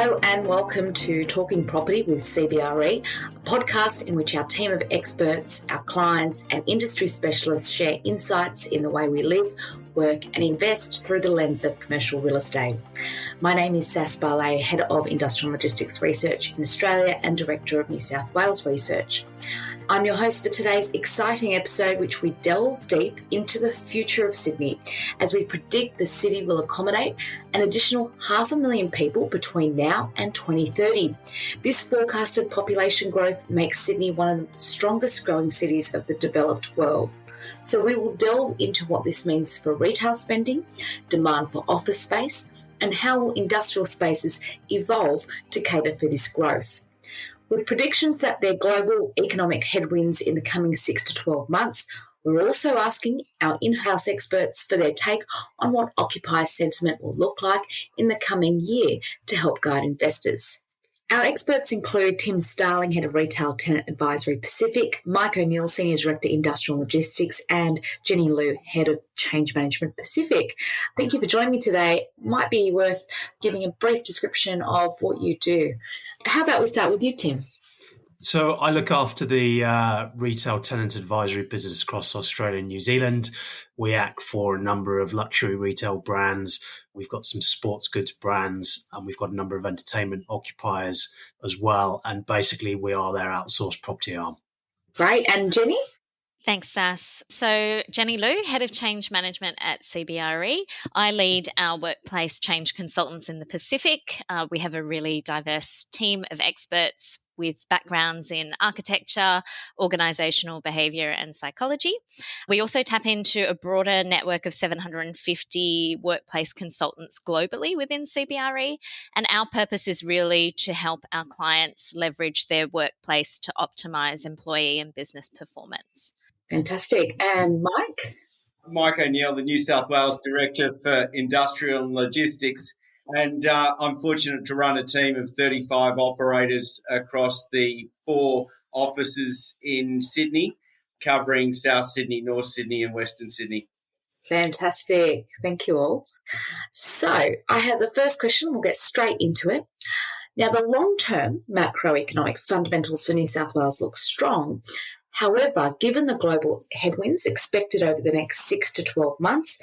Hello and welcome to Talking Property with CBRE, a podcast in which our team of experts, our clients and industry specialists share insights in the way we live, work and invest through the lens of commercial real estate. My name is Sass Barley, Head of Industrial Logistics Research in Australia and Director of New South Wales Research. I'm your host for today's exciting episode, which we delve deep into the future of Sydney as we predict the city will accommodate an additional 500,000 people between now and 2030. This forecasted population growth makes Sydney one of the strongest growing cities of the developed world. So we will delve into what this means for retail spending, demand for office space, and how will industrial spaces evolve to cater for this growth. With predictions that there are global economic headwinds in the coming 6 to 12 months, we're also asking our in-house experts for their take on what occupier sentiment will look like in the coming year to help guide investors. Our experts include Tim Starling, Head of Retail Tenant Advisory Pacific, Mike O'Neill, Senior Director Industrial Logistics, and Jenny Liu, Head of Change Management Pacific. Thank you for joining me today. Might be worth giving a brief description of what you do. How about we start with you, Tim? So I look after the retail tenant advisory business across Australia and New Zealand. We act for a number of luxury retail brands. We've got some sports goods brands, and we've got a number of entertainment occupiers as well. And basically, we are their outsourced property arm. Great. And Jenny? Thanks, Sass. So Jenny Liu, Head of Change Management at CBRE. I lead our workplace change consultants in the Pacific. We have a really diverse team of experts with backgrounds in architecture, organisational behaviour and psychology. We also tap into a broader network of 750 workplace consultants globally within CBRE, and our purpose is really to help our clients leverage their workplace to optimise employee and business performance. Fantastic. And Mike? Mike O'Neill, the New South Wales Director for Industrial and Logistics. And I'm fortunate to run a team of 35 operators across the 4 offices in Sydney, covering South Sydney, North Sydney and Western Sydney. Fantastic. Thank you all. So I have the first question. We'll get straight into it. Now, the long-term macroeconomic fundamentals for New South Wales look strong. However, given the global headwinds expected over the next 6 to 12 months,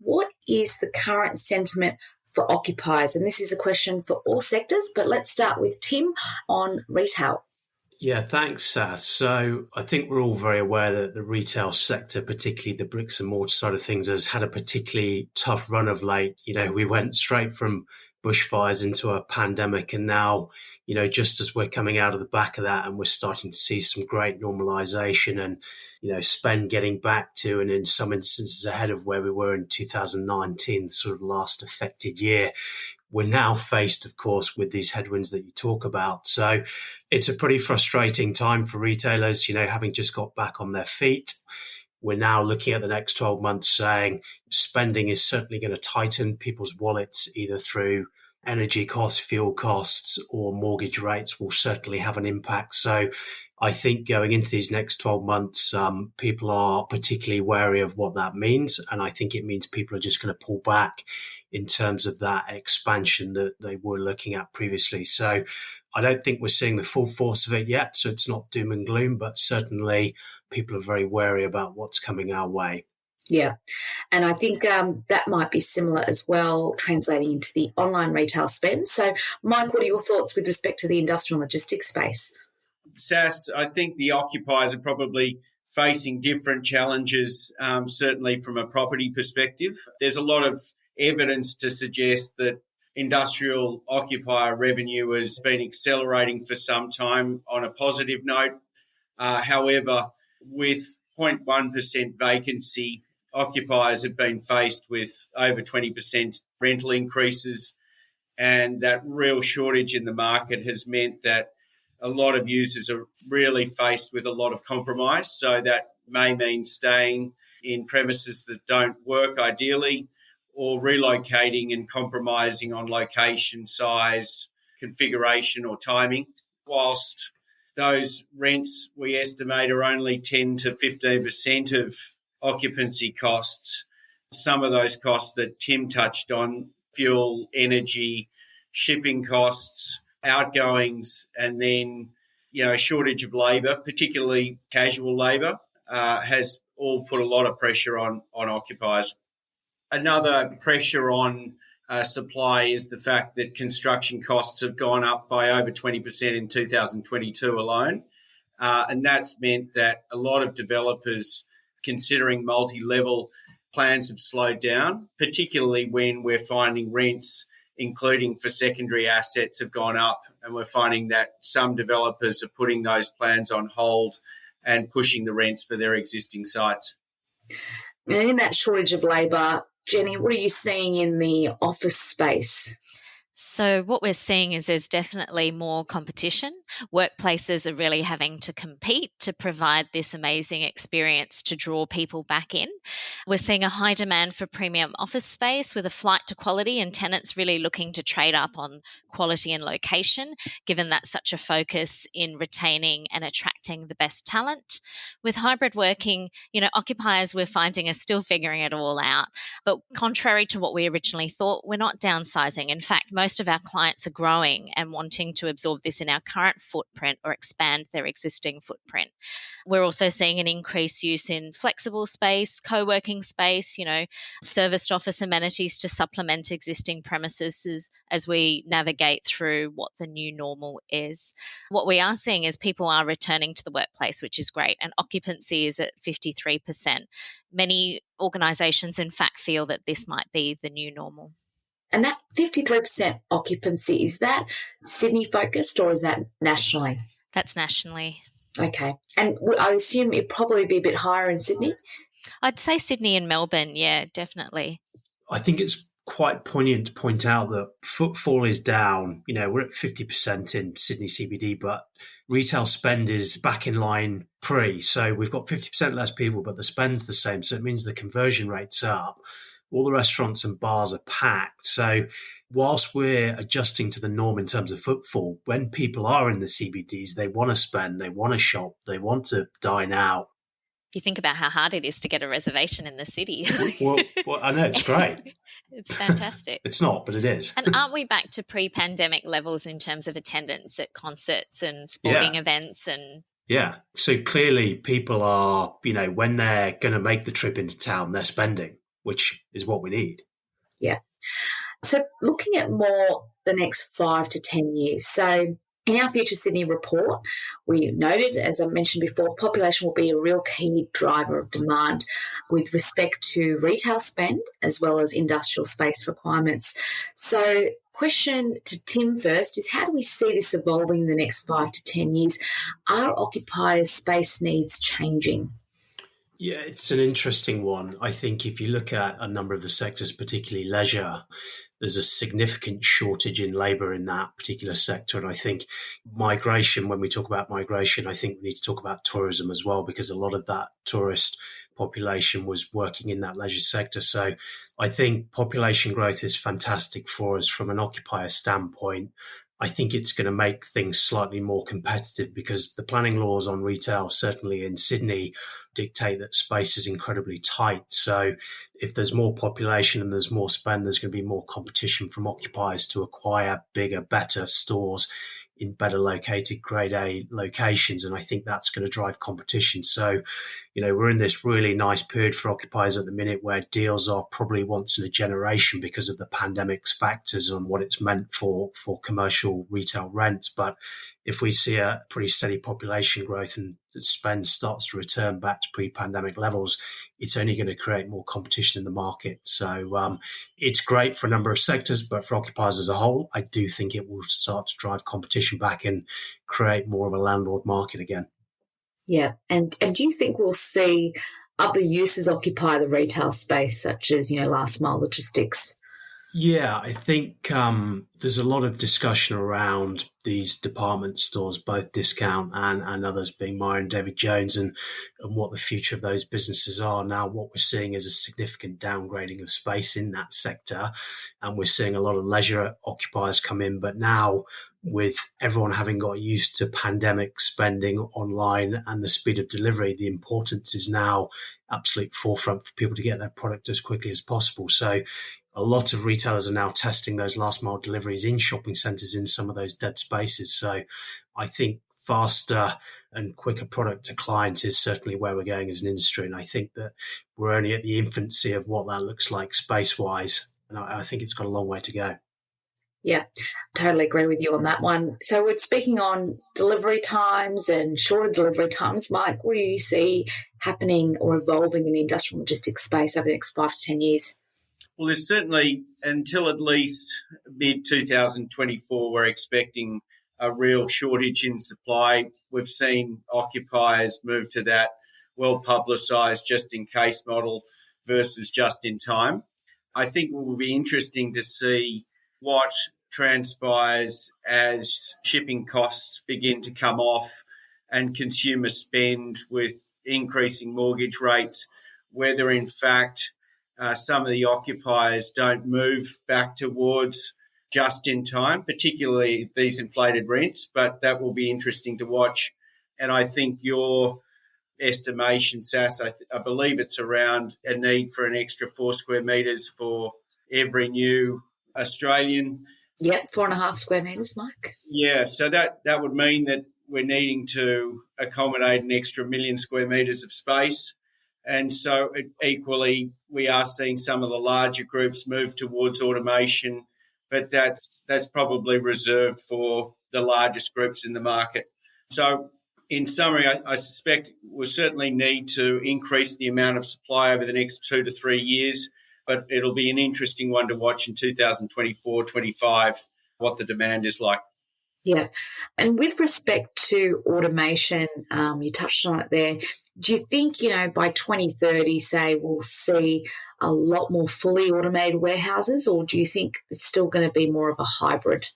what is the current sentiment for occupiers? And this is a question for all sectors, but let's start with Tim on retail. Yeah, thanks, Sass. So I think we're all very aware that the retail sector, particularly the bricks and mortar side of things, has had a particularly tough run of late. You know, we went straight from bushfires into a pandemic, and now, you know, just as we're coming out of the back of that and we're starting to see some great normalization and, you know, spend getting back to, and in some instances ahead of where we were in 2019, sort of last affected year, we're now faced, of course, with these headwinds that you talk about. So it's a pretty frustrating time for retailers, you know, having just got back on their feet. We're now looking at the next 12 months saying spending is certainly going to tighten people's wallets, either through energy costs, fuel costs, or mortgage rates will certainly have an impact. So I think going into these next 12 months, people are particularly wary of what that means. And I think it means people are just going to pull back in terms of that expansion that they were looking at previously. So I don't think we're seeing the full force of it yet. So it's not doom and gloom, but certainly people are very wary about what's coming our way. Yeah. And I think that might be similar as well, translating into the online retail spend. So, Mike, what are your thoughts with respect to the industrial logistics space? Sass, I think the occupiers are probably facing different challenges, certainly from a property perspective. There's a lot of evidence to suggest that industrial occupier revenue has been accelerating for some time on a positive note. However, with 0.1% vacancy, occupiers have been faced with over 20% rental increases, and that real shortage in the market has meant that a lot of users are really faced with a lot of compromise. So that may mean staying in premises that don't work ideally, or relocating and compromising on location, size, configuration or timing. Whilst those rents, we estimate, are only 10 to 15% of occupancy costs, some of those costs that Tim touched on, fuel, energy, shipping costs, outgoings, and then, a shortage of labour, particularly casual labour, has all put a lot of pressure on occupiers. Another pressure on supply is the fact that construction costs have gone up by over 20% in 2022 alone. And that's meant that a lot of developers considering multi-level plans have slowed down, particularly when we're finding rents, including for secondary assets, have gone up. And we're finding that some developers are putting those plans on hold and pushing the rents for their existing sites. And in that shortage of labour, Jenny, what are you seeing in the office space? So what we're seeing is there's definitely more competition. Workplaces are really having to compete to provide this amazing experience to draw people back in. We're seeing a high demand for premium office space with a flight to quality and tenants really looking to trade up on quality and location, given that's such a focus in retaining and attracting the best talent. With hybrid working, occupiers we're finding are still figuring it all out. But contrary to what we originally thought, we're not downsizing. In fact, most of our clients are growing and wanting to absorb this in our current footprint or expand their existing footprint. We're also seeing an increased use in flexible space, co-working space, serviced office amenities to supplement existing premises as we navigate through what the new normal is. What we are seeing is people are returning to the workplace, which is great, and occupancy is at 53%. Many organisations, in fact, feel that this might be the new normal. And that 53% occupancy, is that Sydney focused or is that nationally? That's nationally. Okay. And I assume it'd probably be a bit higher in Sydney? I'd say Sydney and Melbourne, yeah, definitely. I think it's quite poignant to point out that footfall is down. We're at 50% in Sydney CBD, but retail spend is back in line pre. So we've got 50% less people, but the spend's the same. So it means the conversion rate's up. All the restaurants and bars are packed. So whilst we're adjusting to the norm in terms of footfall, when people are in the CBDs, they want to spend, they want to shop, they want to dine out. You think about how hard it is to get a reservation in the city. well, I know, it's great. It's fantastic. It's not, but it is. And aren't we back to pre-pandemic levels in terms of attendance at concerts and sporting events and... Yeah. So clearly people are, when they're going to make the trip into town, they're spending, which is what we need. Yeah. So looking at more the next 5 to 10 years. So in our Future Sydney report, we noted, as I mentioned before, population will be a real key driver of demand with respect to retail spend as well as industrial space requirements. So question to Tim first is, how do we see this evolving in the next 5 to 10 years? Are occupiers' space needs changing? Yeah, it's an interesting one. I think if you look at a number of the sectors, particularly leisure, there's a significant shortage in labour in that particular sector. And I think migration, when we talk about migration, I think we need to talk about tourism as well, because a lot of that tourist population was working in that leisure sector. So I think population growth is fantastic for us from an occupier standpoint. I think it's going to make things slightly more competitive because the planning laws on retail, certainly in Sydney, dictate that space is incredibly tight. So if there's more population and there's more spend, there's going to be more competition from occupiers to acquire bigger, better stores in better located grade A locations. And I think that's going to drive competition. So, we're in this really nice period for occupiers at the minute where deals are probably once in a generation because of the pandemic's factors and what it's meant for commercial retail rents. But if we see a pretty steady population growth and spend starts to return back to pre-pandemic levels, it's only going to create more competition in the market. So it's great for a number of sectors, but for occupiers as a whole, I do think it will start to drive competition back and create more of a landlord market again. Yeah. And do you think we'll see other uses occupy the retail space, such as, last mile logistics? Yeah, I think there's a lot of discussion around these department stores, both discount and others being Myer and David Jones, and what the future of those businesses are. Now, what we're seeing is a significant downgrading of space in that sector, and we're seeing a lot of leisure occupiers come in. But now with everyone having got used to pandemic spending online and the speed of delivery, the importance is now absolute forefront for people to get their product as quickly as possible. So a lot of retailers are now testing those last mile deliveries in shopping centres in some of those dead spaces. So I think faster and quicker product to client is certainly where we're going as an industry. And I think that we're only at the infancy of what that looks like space-wise. And I think it's got a long way to go. Yeah, totally agree with you on that one. So we're speaking on delivery times and shorter delivery times. Mike, what do you see happening or evolving in the industrial logistics space over the next 5 to 10 years? Well, there's certainly, until at least mid-2024, we're expecting a real shortage in supply. We've seen occupiers move to that well-publicised just-in-case model versus just-in-time. I think it will be interesting to see what transpires as shipping costs begin to come off and consumer spend with increasing mortgage rates, whether in fact some of the occupiers don't move back towards just in time, particularly these inflated rents, but that will be interesting to watch. And I think your estimation, Sass, I believe it's around a need for an extra 4 square metres for every new Australian. Yep, 4.5 square metres, Mike. Yeah, so that would mean that we're needing to accommodate an extra 1 million square metres of space. And so equally, we are seeing some of the larger groups move towards automation, but that's probably reserved for the largest groups in the market. So in summary, I suspect we'll certainly need to increase the amount of supply over the next 2 to 3 years, but it'll be an interesting one to watch in 2024-25, what the demand is like. Yeah. And with respect to automation, you touched on it there. Do you think, by 2030, say, we'll see a lot more fully automated warehouses, or do you think it's still going to be more of a hybrid?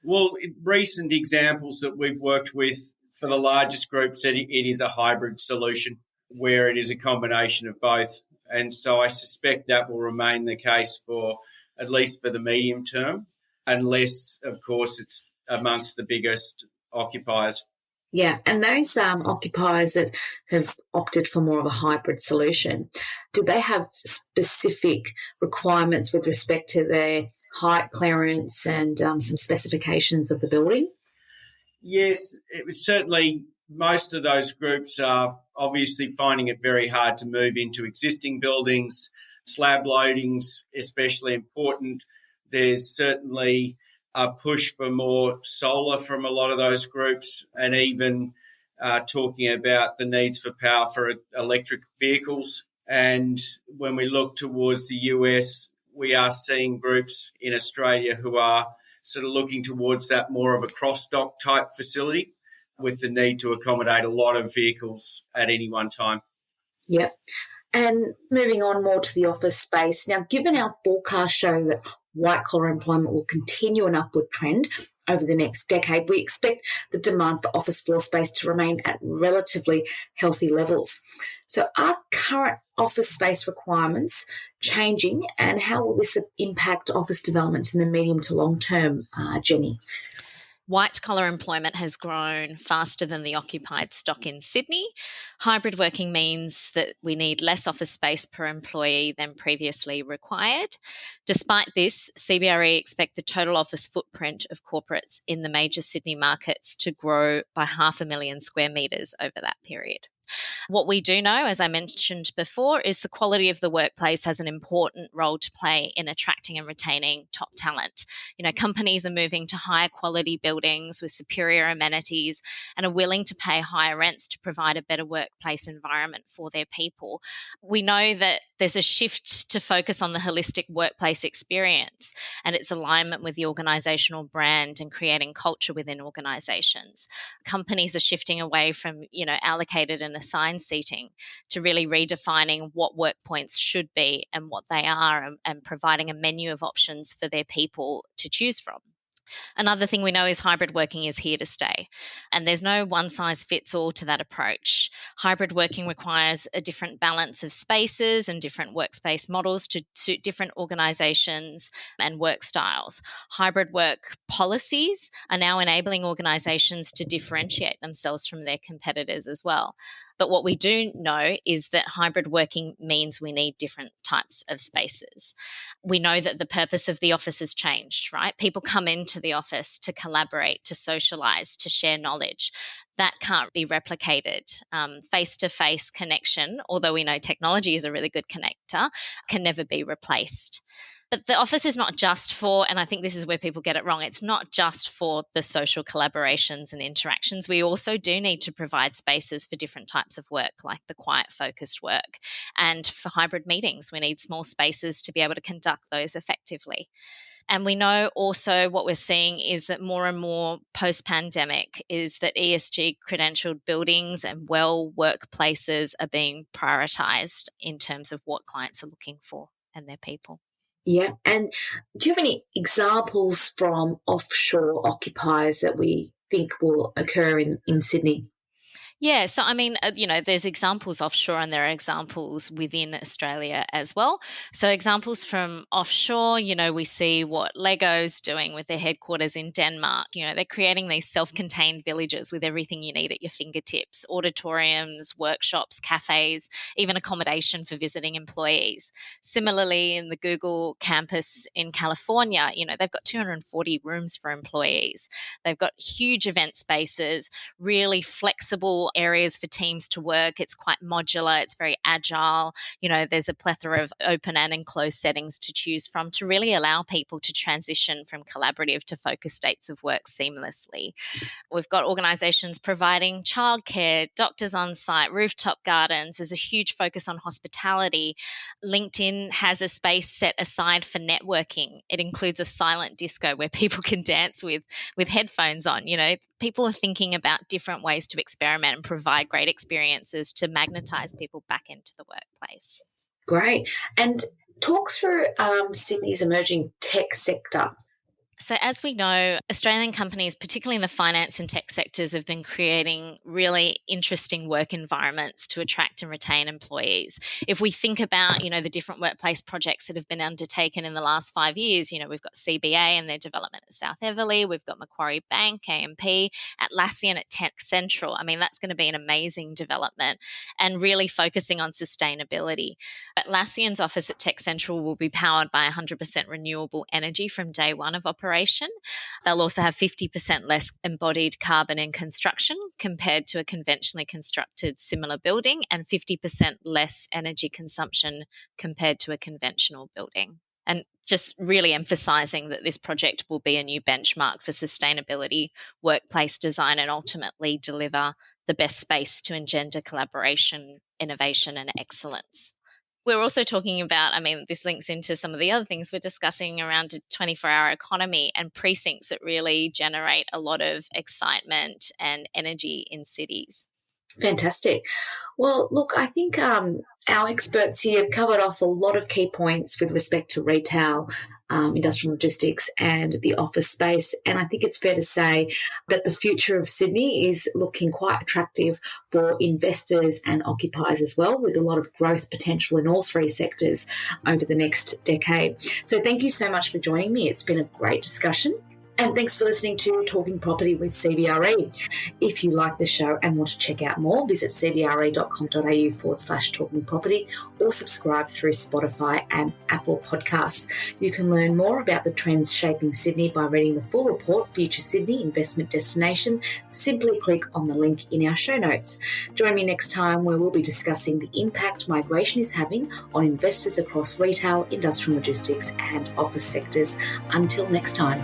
Well, recent examples that we've worked with for the largest groups, it is a hybrid solution where it is a combination of both. And so I suspect that will remain the case for at least for the medium term, unless, of course, it's amongst the biggest occupiers. Yeah, and those occupiers that have opted for more of a hybrid solution, do they have specific requirements with respect to their height clearance and some specifications of the building? Yes, certainly most of those groups are obviously finding it very hard to move into existing buildings. Slab loading's especially important. There's certainly a push for more solar from a lot of those groups, and even talking about the needs for power for electric vehicles. And when we look towards the US, we are seeing groups in Australia who are sort of looking towards that more of a cross-dock type facility with the need to accommodate a lot of vehicles at any one time. Yep. And moving on more to the office space. Now, given our forecasts show that white-collar employment will continue an upward trend over the next decade, we expect the demand for office floor space to remain at relatively healthy levels. So are current office space requirements changing, and how will this impact office developments in the medium to long term, Jenny? White-collar employment has grown faster than the occupied stock in Sydney. Hybrid working means that we need less office space per employee than previously required. Despite this, CBRE expect the total office footprint of corporates in the major Sydney markets to grow by 500,000 square metres over that period. What we do know, as I mentioned before, is the quality of the workplace has an important role to play in attracting and retaining top talent. Companies are moving to higher quality buildings with superior amenities and are willing to pay higher rents to provide a better workplace environment for their people. We know that there's a shift to focus on the holistic workplace experience and its alignment with the organisational brand and creating culture within organisations. Companies are shifting away from, allocated and assigned seating to really redefining what work points should be and what they are, and providing a menu of options for their people to choose from. Another thing we know is hybrid working is here to stay, and there's no one size fits all to that approach. Hybrid working requires a different balance of spaces and different workspace models to suit different organisations and work styles. Hybrid work policies are now enabling organisations to differentiate themselves from their competitors as well. But what we do know is that hybrid working means we need different types of spaces. We know that the purpose of the office has changed, right? People come into the office to collaborate, to socialise, to share knowledge. That can't be replicated. Face-to-face connection, although we know technology is a really good connector, can never be replaced. But the office is not just for, and I think this is where people get it wrong, it's not just for the social collaborations and interactions. We also do need to provide spaces for different types of work, like the quiet focused work. And for hybrid meetings, we need small spaces to be able to conduct those effectively. And we know also what we're seeing is that more and more post-pandemic is that ESG credentialed buildings and well workplaces are being prioritised in terms of what clients are looking for and their people. Yeah. And do you have any examples from offshore occupiers that we think will occur in Sydney? Yeah, so I mean, there's examples offshore and there are examples within Australia as well. So examples from offshore, we see what Lego's doing with their headquarters in Denmark. They're creating these self-contained villages with everything you need at your fingertips, auditoriums, workshops, cafes, even accommodation for visiting employees. Similarly, in the Google campus in California, they've got 240 rooms for employees. They've got huge event spaces, really flexible areas for teams to work. It's quite modular. It's very agile. There's a plethora of open and enclosed settings to choose from to really allow people to transition from collaborative to focused states of work seamlessly. We've got organisations providing childcare, doctors on site, rooftop gardens. There's a huge focus on hospitality. LinkedIn has a space set aside for networking. It includes a silent disco where people can dance with headphones on. People are thinking about different ways to experiment and provide great experiences to magnetise people back into the workplace. Great. And talk through Sydney's emerging tech sector. So as we know, Australian companies, particularly in the finance and tech sectors, have been creating really interesting work environments to attract and retain employees. If we think about, the different workplace projects that have been undertaken in the last 5 years, we've got CBA and their development at South Everleigh, we've got Macquarie Bank, AMP, Atlassian at Tech Central. I mean, that's going to be an amazing development and really focusing on sustainability. Atlassian's office at Tech Central will be powered by 100% renewable energy from day one of operation. They'll also have 50% less embodied carbon in construction compared to a conventionally constructed similar building and 50% less energy consumption compared to a conventional building. And just really emphasising that this project will be a new benchmark for sustainability, workplace design, and ultimately deliver the best space to engender collaboration, innovation, and excellence. We're also talking about, this links into some of the other things we're discussing around a 24-hour economy and precincts that really generate a lot of excitement and energy in cities. Fantastic. Well, look, I think our experts here have covered off a lot of key points with respect to retail, industrial logistics and the office space. And I think it's fair to say that the future of Sydney is looking quite attractive for investors and occupiers as well, with a lot of growth potential in all three sectors over the next decade. So thank you so much for joining me. It's been a great discussion. And thanks for listening to Talking Property with CBRE. If you like the show and want to check out more, visit cbre.com.au/Talking Property or subscribe through Spotify and Apple Podcasts. You can learn more about the trends shaping Sydney by reading the full report, Future Sydney Investment Destination. Simply click on the link in our show notes. Join me next time where we'll be discussing the impact migration is having on investors across retail, industrial logistics and office sectors. Until next time.